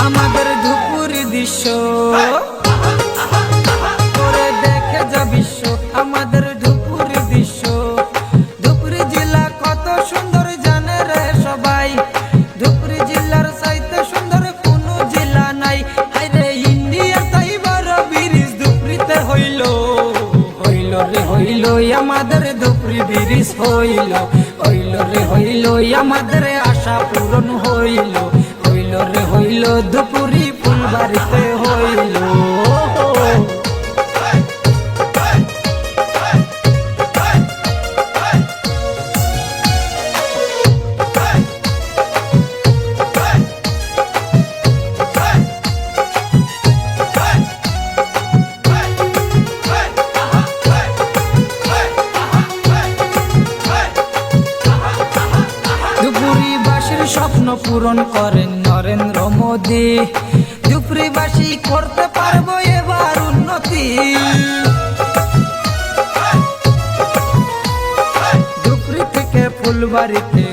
আমাদের ধুপুরি দৃশ্য করে দেখে যা বিশ্ব আমাদের ধুপুরি দৃশ্য। ধুপুরি জেলা কত সুন্দর জানে রে সবাই, ধুপুরি জেলার চাইতে সুন্দর কোনো জেলা নাই। হায়রে ইন্ডিয়া তাই বড় ব্রিজ ধুপুরিতে হইল, হইল রে হইল আমাদের ধুপুরি ব্রিজ হইল, হইল রে হইল আমাদের আশা পূরণ হইল, হইল রে হইল ধুপুরি ফুলবাড়িতে হইল। ধুপুরিবাসীর স্বপ্ন পূরণ করেন নরেন্দ্র মোদী, ধুপুরিবাসী করতে পারবো এবার উন্নতি। ধুপুরি থেকে ফুলবাড়িতে